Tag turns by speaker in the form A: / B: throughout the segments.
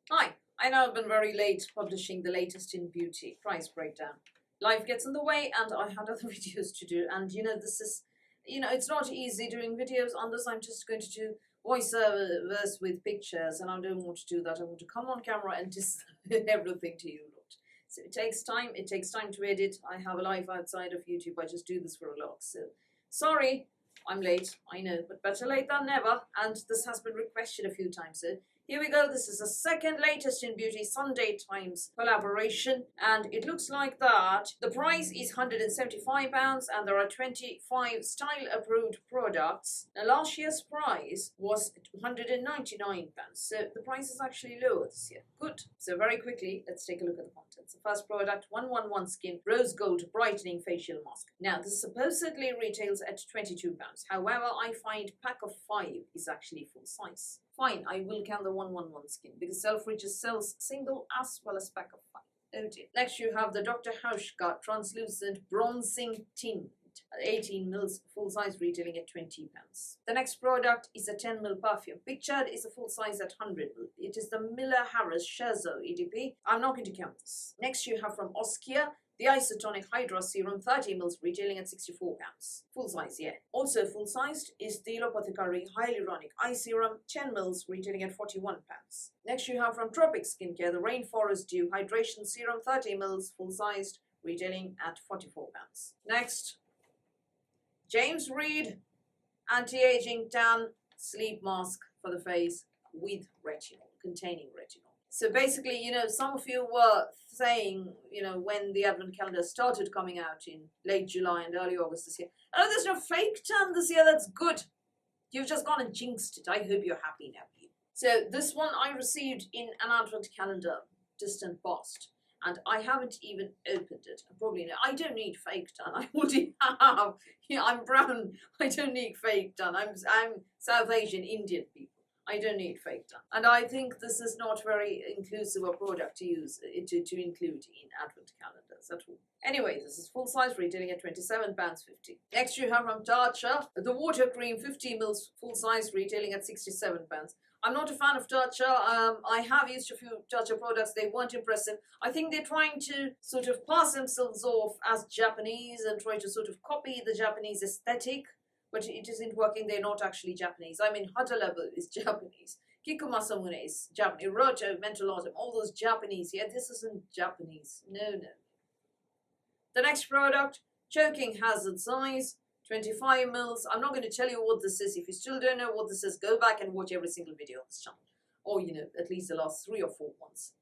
A: Hi, I know I've been very late publishing the latest in beauty price breakdown. Life gets in the way and I had other videos to do, and this is, it's not easy doing videos unless I'm just going to do voiceovers with pictures, and I don't want to do that. I want to come on camera and just everything to you lot. So it takes time to edit. I have a life outside of YouTube. I just do this for a lot. So sorry, I'm late, I know, but better late than never, and this has been requested a few times. So here we go. This is the second latest in beauty Sunday Times collaboration, and it looks like that the price is £175 and there are 25 style approved products. Now, last year's price was £199, so the price is actually lower this year. Good. So very quickly, let's take a look at the contents. The first product, 111 Skin Rose Gold Brightening Facial Mask. Now, this supposedly retails at £22. However, I find pack of 5 is actually full size. Fine, I will count the 111 Skin because Selfridges sells single as well as pack of 5. Oh dear. Next you have the Dr. Hauschka Translucent Bronzing Tint. 18 mils full size retailing at £20. The next product is a 10 ml perfume. Pictured is a full size at 100 ml. It is the Miller Harris Scherzo EDP. I'm not going to count this. Next you have from Oskia the Isotonic Hydra Serum 30 ml retailing at £64. Full size, yeah. Also full sized is the L'Apothecary Hyaluronic Eye Serum 10 ml retailing at £41. Next you have from Tropic Skincare the Rainforest Dew Hydration Serum 30 ml full sized retailing at £44. Next, James Read Anti-Aging Tan Sleep Mask for the face with retinol, containing retinol. So basically, some of you were saying, when the Advent calendar started coming out in late July and early August this year, oh, there's no fake tan this year, that's good. You've just gone and jinxed it. I hope you're happy now. So this one I received in an Advent calendar, distant past. And I haven't even opened it. I don't need fake tan. I already have. I'm brown. I don't need fake tan. I'm South Asian Indian people. I don't need fake tan. And I think this is not very inclusive a product to use to include in Advent calendars at all. Anyway, this is full size retailing at £27.50. Next you have from Tatcha the water cream 50 ml full size retailing at £67. I'm not a fan of Tatcha. I have used a few Tatcha products. They weren't impressive. I think they're trying to sort of pass themselves off as Japanese and try to sort of copy the Japanese aesthetic, but it isn't working. They're not actually Japanese. I mean, Hada Labo is Japanese. Kiku Masamune is Japanese. Roto, Mentholatum, all those Japanese. Yeah, this isn't Japanese. No. The next product, Choking Hazard Size. 25 mils. I'm not going to tell you what this is. If you still don't know what this is, go back and watch every single video on this channel. Or, at least the last 3 or 4 ones.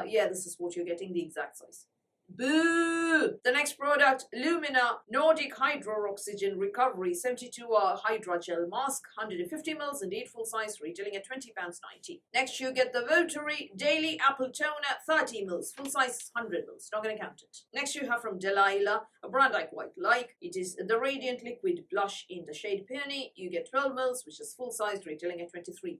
A: Yeah, this is what you're getting, the exact size. Boo! The next product, Lumina Nordic Hydro-Oxygen Recovery 72-hour Hydrogel Mask, 150 ml, indeed full size, retailing at £20.90. Next you get the Votary Daily Apple Toner 30 ml, full size 100 ml, not going to count it. Next you have from Delilah, a brand I quite like. It is the Radiant Liquid Blush in the shade Peony. You get 12 ml, which is full size, retailing at £23.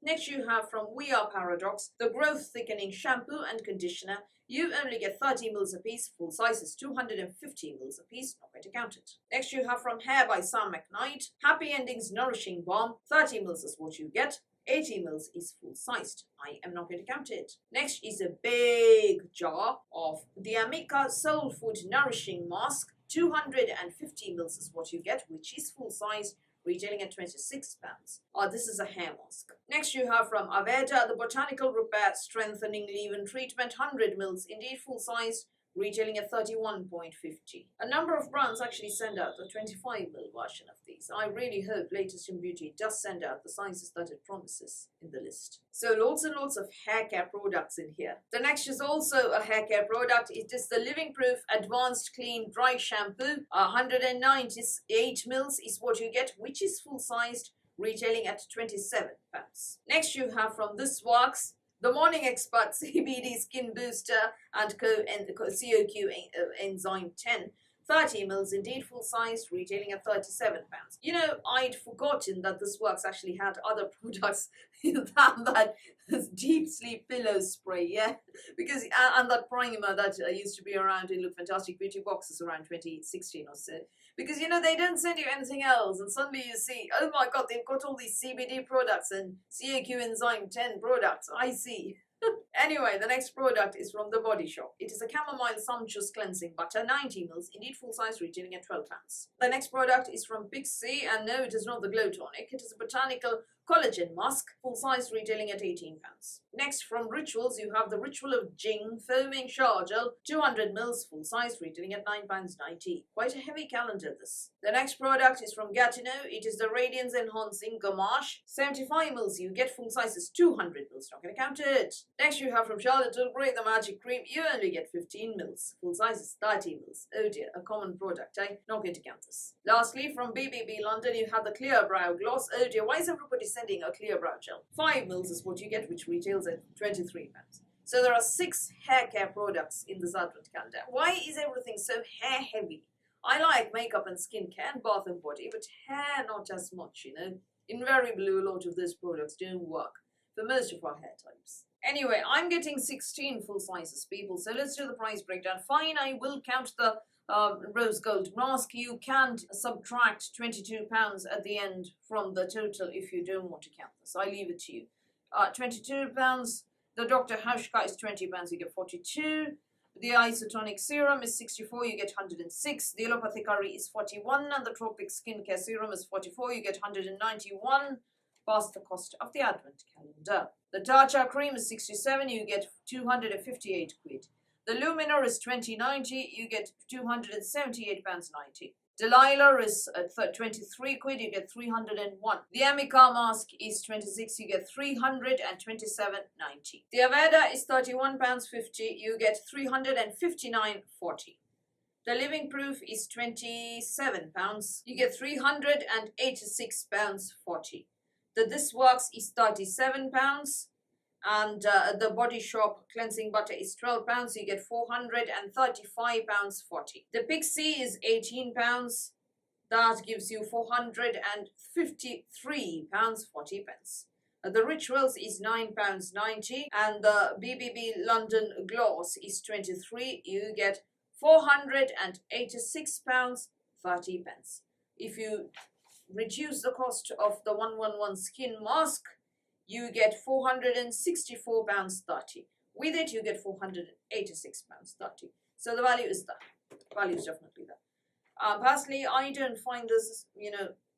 A: Next you have from We Are Paradox, the Growth Thickening Shampoo and Conditioner. You only get 30 ml a piece, full size is 250 ml a piece, not going to count it. Next you have from Hair by Sam McKnight, Happy Endings Nourishing Balm, 30 ml is what you get, 80 ml is full sized. I am not going to count it. Next is a big jar of the Amika Soul Food Nourishing Mask, 250 ml is what you get, which is full size, retailing at £26. This is a hair mask. Next you have from Aveda the Botanical Repair Strengthening Leave-In Treatment 100 ml, indeed full size, retailing at £31.50. A number of brands actually send out the 25 ml version of these. I really hope Latest in Beauty does send out the sizes that it promises in the list. So lots and lots of hair care products in here. The next is also a hair care product. It is the Living Proof Advanced Clean Dry Shampoo. 198 ml is what you get, which is full sized, retailing at £27. Next you have from This Works the Morning Expert CBD Skin Booster and CoQ Enzyme 10. 30 mils, indeed full size, retailing at £37. You know, I'd forgotten that this works actually had other products than that deep sleep pillow spray, yeah? Because, and that primer that used to be around in Look Fantastic Beauty boxes around 2016 or so. Because, you know, they don't send you anything else, and suddenly you see, oh my god, they've got all these CBD products and CAQ enzyme 10 products, I see. Anyway, the next product is from The Body Shop. It is a chamomile sumptuous cleansing butter, 90 mils, indeed full size, retailing at £12. The next product is from Pixie, and no, it is not the Glow Tonic. It is a botanical collagen mask, full size, retailing at £18. Next, from Rituals, you have the Ritual of Jing foaming shower gel, 200 mils, full size, retailing at £9.90. Quite a heavy calendar, this. The next product is from Gatineau. It is the Radiance Enhancing Gamache, 75 mils. You get full sizes 200 mils. Not gonna count it. Next, you have from Charlotte Tilbury the Magic Cream. You only get 15 mils. Full sizes 30 mils. Oh dear, a common product. Not going to count this. Lastly, from BBB London, you have the Clear Brow Gloss. Oh dear, why is everybody sending a clear brow gel? 5 mils is what you get, which retails at £23. So there are 6 hair care products in this advent calendar. Why is everything so hair heavy? I like makeup and skincare and bath and body, but hair not as much, you know. Invariably, a lot of those products don't work for most of our hair types. Anyway, I'm getting 16 full sizes, people, so let's do the price breakdown. Fine, I will count the rose gold mask. You can subtract £22 at the end from the total if you don't want to count this. I leave it to you. £22. The Dr. Hauschka is £20, you get 42. The Isotonic Serum is 64, you get 106. The Alopathicary is 41, and the Tropic Skincare Serum is 44, you get 191, past the cost of the Advent calendar. The Tatcha Cream is 67, you get 258 quid. The Luminor is 20.90, you get £278.90. Delilah is at 23 quid, you get 301. The Amica mask is 26, you get 327.90. The Aveda is £31.50, you get 359.40. The Living Proof is £27, you get £386.40. The This Works is £37, and the Body Shop cleansing butter is £12, you get £435.40. The Pixie is £18, that gives you £453.40. The Rituals is £9.90, and the BBB London Gloss is 23, you get £486.30. If you reduce the cost of the 111 skin mask, you get £464.30. With it, you get £486.30. So the value is that. Value is definitely that. Personally, I don't find this,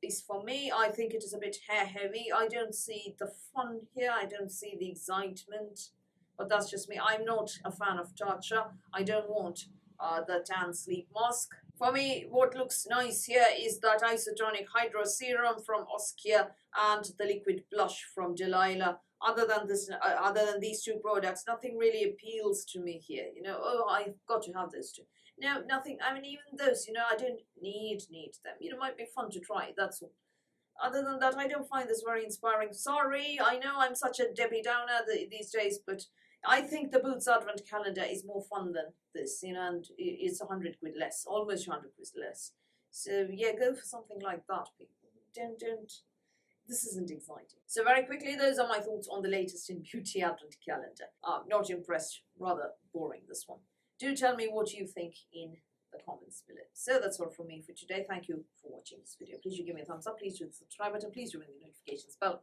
A: is for me. I think it is a bit hair heavy. I don't see the fun here. I don't see the excitement. But that's just me. I'm not a fan of Tatcha. I don't want the tan sleep mask. For me, what looks nice here is that Isotonic Hydro Serum from Oskia and the liquid blush from Delilah. Other than these two products, nothing really appeals to me here. Oh, I've got to have those two. No, nothing. I mean, even those, I don't need them. It might be fun to try, that's all. Other than that, I don't find this very inspiring. Sorry, I know I'm such a Debbie Downer these days, but I think the Boots Advent Calendar is more fun than this, and it's 100 quid less, almost 100 quid less. So yeah, go for something like that, people. Don't. This isn't exciting. So very quickly, those are my thoughts on the latest in Beauty Advent Calendar. Not impressed, rather boring, this one. Do tell me what you think in the comments below. So that's all from me for today. Thank you for watching this video. Please do give me a thumbs up. Please do the subscribe button. Please do ring the notifications bell.